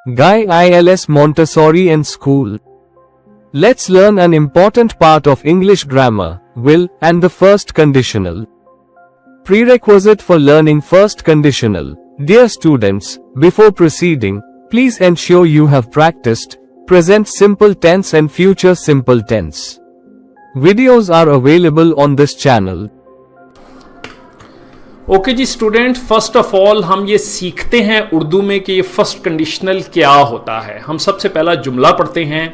Guy ILS Montessori and School. Let's learn an important part of English grammar, will, and the first conditional. Prerequisite for learning first conditional. Dear students, before proceeding, please ensure you have practiced present simple tense and future simple tense. Videos are available on this channel. Okay जी student, first of all हम ये सीखते हैं उर्दू में कि ये first conditional क्या होता है। हम सबसे पहला जुमला पढ़ते हैं।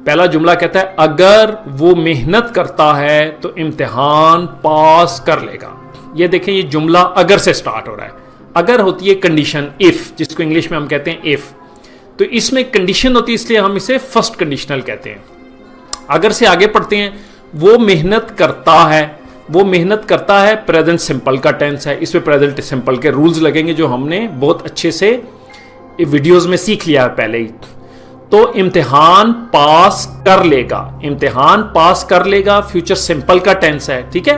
पहला जुमला कहता है अगर वो मेहनत करता है तो इम्तिहान पास कर लेगा। ये देखें, ये जुमला अगर से स्टार्ट हो रहा है। अगर होती है कंडीशन इफ, जिसको इंग्लिश में हम कहते हैं इफ, तो इसमें कंडीशन होती है इसलिए हम इसे फर्स्ट कंडीशनल कहते हैं। अगर से आगे पढ़ते हैं, वो मेहनत करता है। वो मेहनत करता है प्रेजेंट सिंपल का टेंस है। इसमें प्रेजेंट सिंपल के रूल्स लगेंगे जो हमने बहुत अच्छे से वीडियोस में सीख लिया है पहले ही। तो इम्तिहान पास कर लेगा, इम्तिहान पास कर लेगा फ्यूचर सिंपल का टेंस है। ठीक है,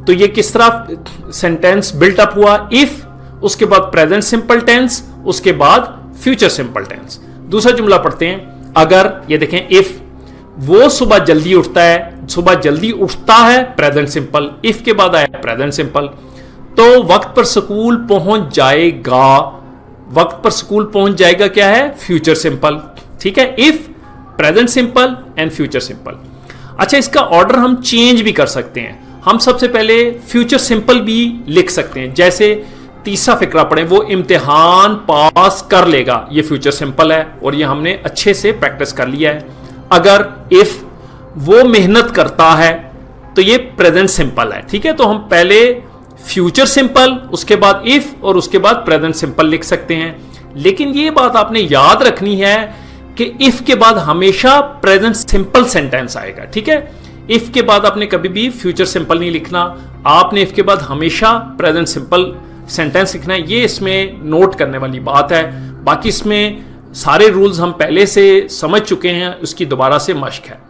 तो ये किस तरह सेंटेंस बिल्ट अप हुआ? इफ, उसके बाद प्रेजेंट सिंपल टेंस, उसके बाद फ्यूचर सिंपल टेंस। दूसरा जुमला पढ़ते हैं अगर। ये देखें, इफ वो सुबह जल्दी उठता है, सुबह जल्दी उठता है प्रेजेंट सिंपल, इफ के बाद आया प्रेजेंट सिंपल। तो वक्त पर स्कूल पहुंच जाएगा, वक्त पर स्कूल पहुंच जाएगा क्या है? Future simple. ठीक है, if, present simple and future simple. अच्छा, इसका ऑर्डर हम चेंज भी कर सकते हैं। हम सबसे पहले फ्यूचर सिंपल भी लिख सकते हैं। जैसे तीसरा फिक्रा पढ़े, वो इम्तिहान पास कर लेगा, ये फ्यूचर सिंपल है और ये हमने अच्छे से प्रैक्टिस कर लिया है। अगर, इफ, वो मेहनत करता है, तो ये प्रेजेंट सिंपल है। ठीक है, तो हम पहले फ्यूचर सिंपल, उसके बाद इफ और उसके बाद प्रेजेंट सिंपल लिख सकते हैं। लेकिन ये बात आपने याद रखनी है कि इफ के बाद हमेशा प्रेजेंट सिंपल सेंटेंस आएगा। ठीक है, इफ के बाद आपने कभी भी फ्यूचर सिंपल नहीं लिखना, आपने इफ के बाद हमेशा प्रेजेंट सिंपल सेंटेंस लिखना है। ये इसमें नोट करने वाली बात है। बाकी इसमें सारे रूल्स हम पहले से समझ चुके हैं, उसकी दोबारा से मश्क है।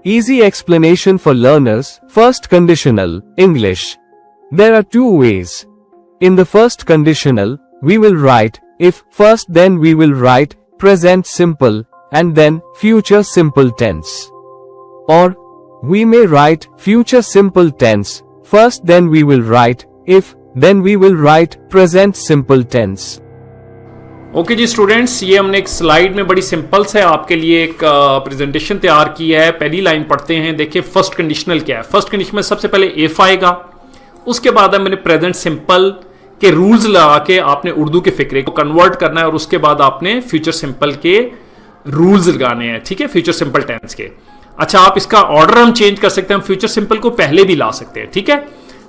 Easy explanation for learners. First conditional, English. There are two ways. In the first conditional, we will write if first, then we will write present simple and then future simple tense. Or we may write future simple tense first, then we will write if, then we will write present simple tense. Okay जी students, ये हमने एक slide में बड़ी simple से आपके लिए एक प्रेजेंटेशन तैयार की है। पहली लाइन पढ़ते हैं। देखिए फर्स्ट कंडीशनल क्या है। फर्स्ट कंडीशन में सबसे पहले इफ आएगा, उसके बाद मैंने प्रेजेंट सिंपल के रूल्स लगा के आपने उर्दू के फिक्रे को कन्वर्ट करना है और उसके बाद आपने फ्यूचर सिंपल के रूल्स लगाने हैं। ठीक है, फ्यूचर सिंपल टेंस के। अच्छा, आप इसका ऑर्डर हम चेंज कर सकते हैं। हम फ्यूचर सिंपल को पहले भी ला सकते हैं। ठीक है,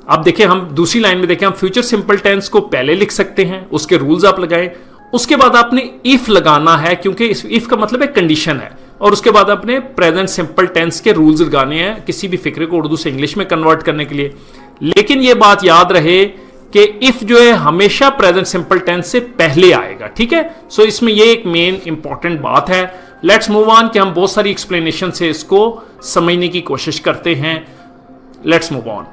अब देखिए हम दूसरी लाइन में देखें, हम फ्यूचर सिंपल टेंस को पहले लिख सकते हैं, उसके रूल्स आप लगाएं। उसके बाद आपने इफ लगाना है, क्योंकि इफ का मतलब एक कंडीशन है। और उसके बाद आपने प्रेजेंट सिंपल टेंस के रूल्स लगाने हैं किसी भी फिक्रे को उर्दू से इंग्लिश में कन्वर्ट करने के लिए। लेकिन यह बात याद रहे कि इफ जो है हमेशा प्रेजेंट सिंपल टेंस से पहले आएगा। ठीक है, सो इसमें यह एक मेन इंपॉर्टेंट बात है। लेट्स मूव ऑन कि हम बहुत सारी एक्सप्लेनेशन से इसको समझने की कोशिश करते हैं। Let's move on.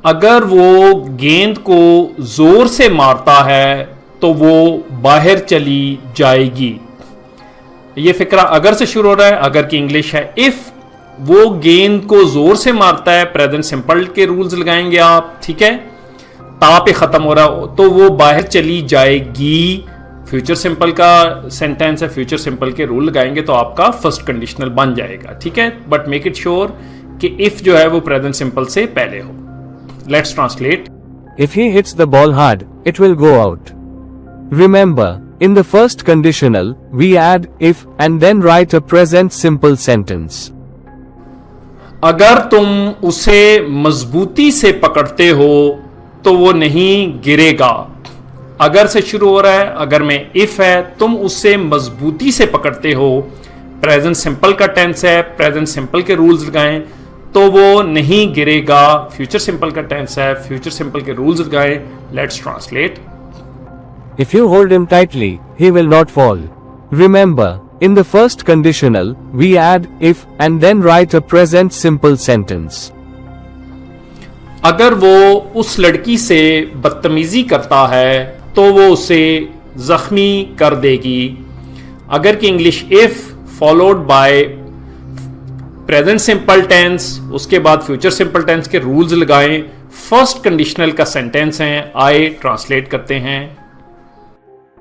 अगर वो गेंद को जोर से मारता है तो वो बाहर चली जाएगी। ये फिक्रा अगर से शुरू हो रहा है। अगर की इंग्लिश है इफ वो गेंद को जोर से मारता है, प्रेजेंट सिंपल के रूल्स लगाएंगे आप। ठीक है, ता पे खत्म हो रहा हो तो वो बाहर चली जाएगी। फ्यूचर सिंपल का सेंटेंस है, फ्यूचर सिंपल के रूल लगाएंगे तो आपका फर्स्ट कंडीशनल बन जाएगा। ठीक है, बट मेक इट श्योर कि इफ जो है वो प्रेजेंट सिंपल से पहले हो। Let's translate. If he hits the ball hard, it will go out. Remember, in the first conditional, we add if and then write a present simple sentence. अगर तुम उसे मजबूती से पकड़ते हो तो वो नहीं गिरेगा। अगर से शुरू हो रहा है, अगर में इफ है, तुम उससे मजबूती से पकड़ते हो, प्रेजेंट सिंपल का टेंस है, प्रेजेंट सिंपल के रूल्स लगाएं तो वो नहीं गिरेगा। फ्यूचर सिंपल का टेंस है, फ्यूचर सिंपल के रूल्स लगाएं। Let's translate. If you hold him tightly, he will not fall. Remember, in the first conditional, we add if and then write a present simple sentence. अगर वो उस लड़की से बदतमीजी करता है तो वो उसे जख्मी कर देगी। अगर कि English if followed by present simple tense, उसके बाद फ्यूचर सिंपल टेंस के रूल्स लगाएं। फर्स्ट कंडीशनल का सेंटेंस है, आई ट्रांसलेट करते हैं।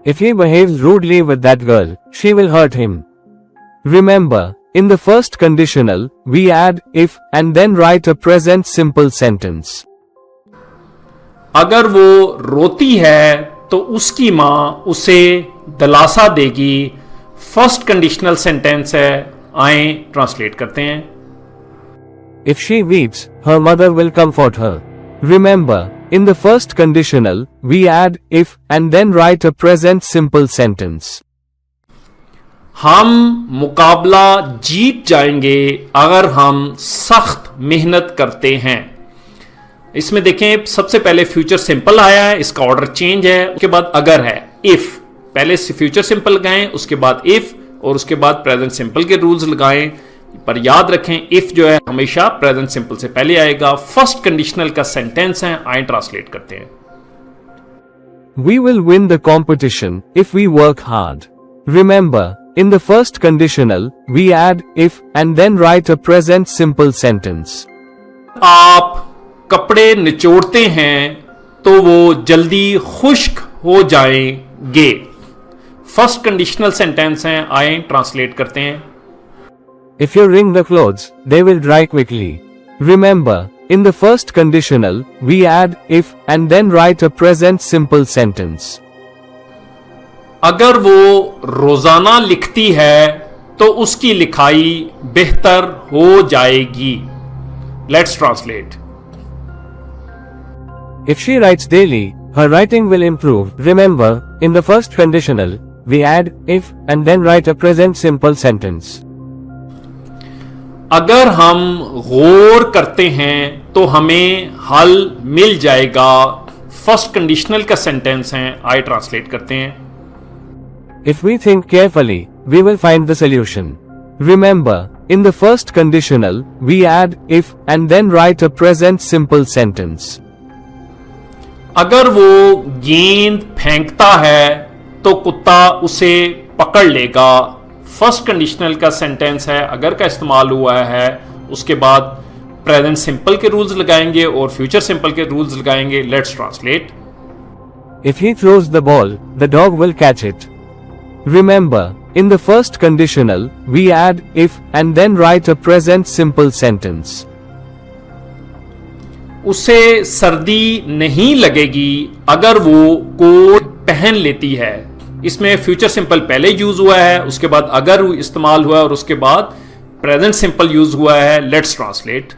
If he behaves rudely with that girl, she will hurt him. Remember, in the first conditional, we add if and then write a present simple sentence. अगर वो रोती है तो उसकी मां उसे दिलासा देगी। फर्स्ट कंडीशनल सेंटेंस है, आए ट्रांसलेट करते हैं। If she weeps, her mother will comfort her. Remember, in the first conditional, we add if and then write a present simple sentence. हम मुकाबला जीत जाएंगे अगर हम सख्त मेहनत करते हैं। इसमें देखें, सबसे पहले फ्यूचर सिंपल आया है, इसका ऑर्डर चेंज है, उसके बाद अगर है, इफ। पहले फ्यूचर सिंपल लगाएं, उसके बाद इफ, और उसके बाद प्रेजेंट सिंपल के रूल्स लगाएं। पर याद रखें, इफ जो है हमेशा प्रेजेंट सिंपल से पहले आएगा। फर्स्ट कंडीशनल का सेंटेंस है, आए ट्रांसलेट करते हैं। We will win the competition if we work hard. Remember, in the first conditional, we add if and then write a present simple sentence. आप कपड़े निचोड़ते हैं तो वो जल्दी खुश्क हो जाएंगे। फर्स्ट कंडीशनल सेंटेंस है, आए ट्रांसलेट करते हैं। If you wring the clothes, they will dry quickly. Remember, in the first conditional, we add if and then write a present simple sentence. अगर वो रोजाना लिखती है तो उसकी लिखाई बेहतर हो जाएगी। Let's translate. If she writes daily, her writing will improve. Remember, in the first conditional, we add if and then write a present simple sentence. अगर हम गौर करते हैं तो हमें हल मिल जाएगा। फर्स्ट कंडीशनल का सेंटेंस है, आए ट्रांसलेट करते हैं। If we think carefully, we will find the solution. Remember, in the first conditional, we add if and then write a present simple sentence. अगर वो गेंद फेंकता है तो कुत्ता उसे पकड़ लेगा। फर्स्ट कंडीशनल का सेंटेंस है, अगर का इस्तेमाल हुआ है, उसके बाद प्रेजेंट सिंपल के रूल्स लगाएंगे और फ्यूचर सिंपल के रूल्स लगाएंगे। Let's translate. If he throws the ball, the dog will catch it. Remember, in the first conditional, we add if and then write a present simple sentence. उसे सर्दी नहीं लगेगी अगर वो कोट पहन लेती है। इसमें फ्यूचर सिंपल पहले यूज हुआ है, उसके बाद अगर इस्तेमाल हुआ है और उसके बाद प्रेजेंट सिंपल यूज हुआ है। Let's translate.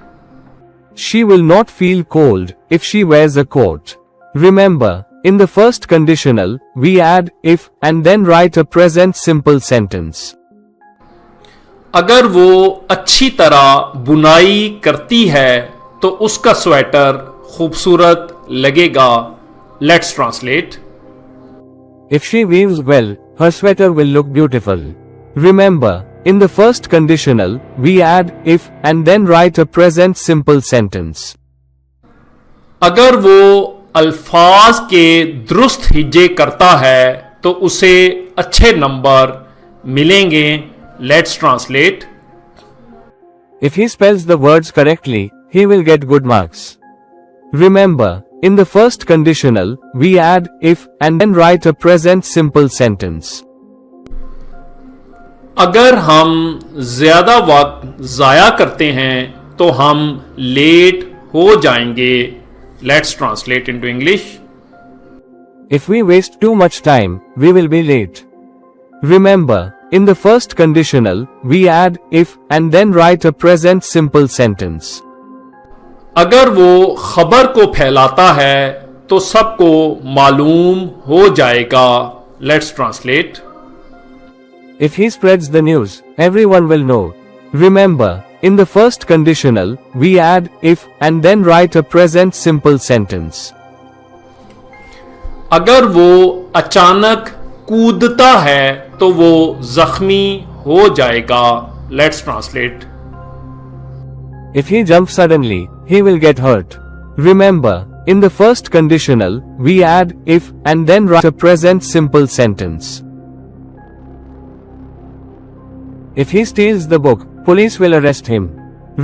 She will not feel cold if she wears a coat. Remember, in the first conditional, we add if and then write a present simple sentence. अगर वो अच्छी तरह बुनाई करती है तो उसका स्वेटर खूबसूरत लगेगा। Let's translate. If she weaves well, her sweater will look beautiful. Remember, in the first conditional, we add if and then write a present simple sentence. अगर वो अल्फाज के दुरुस्त हिज्जे करता है तो उसे अच्छे नंबर मिलेंगे। Let's translate. If he spells the words correctly, he will get good marks. Remember, in the first conditional, we add if and then write a present simple sentence. अगर हम ज्यादा वक्त जाया करते हैं तो हम लेट हो जाएंगे। Let's translate into English. If we waste too much time, we will be late. Remember, in the first conditional, we add if and then write a present simple sentence. अगर वो खबर को फैलाता है तो सबको मालूम हो जाएगा। Let's translate. If he spreads the news, everyone will know. Remember, in the first conditional, we add if and then write a present simple sentence. अगर वो अचानक कूदता है तो वो जख्मी हो जाएगा। Let's translate. If he jumps suddenly, he will get hurt. Remember, In the first conditional, we add if and then write a present simple sentence. If he steals the book, police will arrest him.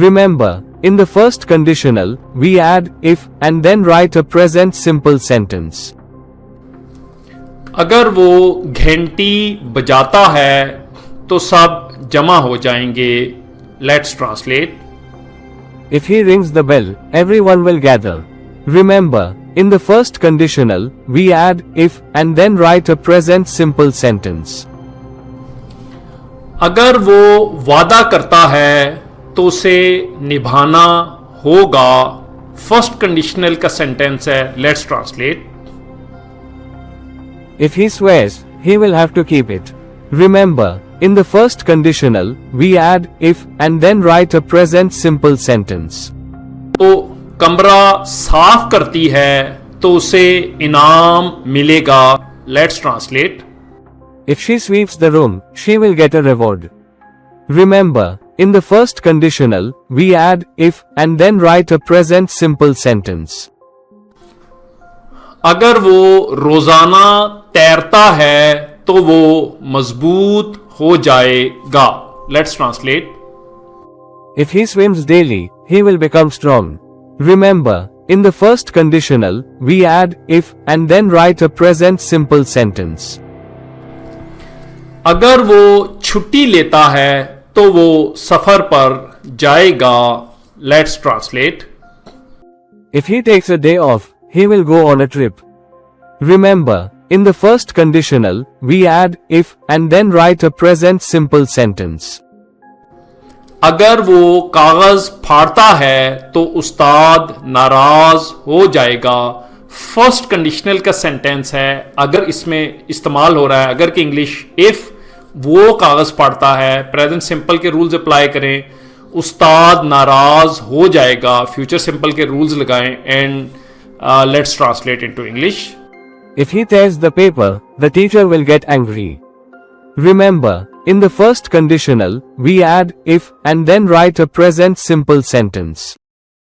Remember, in the first conditional, we add if and then write a present simple sentence. अगर वो घंटी बजाता है तो सब जमा हो जाएंगे. Let's translate. If he rings the bell, everyone will gather. Remember, in the first conditional, we add if and then write a present simple sentence. अगर वो वादा करता है तो उसे निभाना होगा. फर्स्ट कंडीशनल का सेंटेंस है. Let's translate. If he swears, he will have to keep it. Remember, in the first conditional, we add if and then write a present simple sentence. तो कमरा साफ करती है तो उसे इनाम मिलेगा. Let's translate. If she sweeps the room, she will get a reward. Remember, in the first conditional, we add if and then write a present simple sentence. अगर वो रोजाना तैरता है तो वो मजबूत हो जाएगा. Let's translate. If he swims daily, he will become strong. Remember, in the first conditional, we add if and then write a present simple sentence. अगर वो छुट्टी लेता है तो वो सफर पर जाएगा. Let's translate. If he takes a day off, he will go on a trip. Remember, in the first conditional, we add if and then write a present simple sentence. अगर वो कागज फाड़ता है तो उस्ताद नाराज हो जाएगा. फर्स्ट कंडीशनल का sentence है. अगर इसमें इस्तेमाल हो रहा है अगर की इंग्लिश. इफ वो कागज फाड़ता है, प्रेजेंट सिंपल के रूल्स अप्लाई करें. उस्ताद नाराज हो जाएगा, फ्यूचर सिंपल के रूल्स लगाएं. And let's translate into English. If he tears the paper, the teacher will get angry. Remember, in the first conditional, we add if and then write a present simple sentence.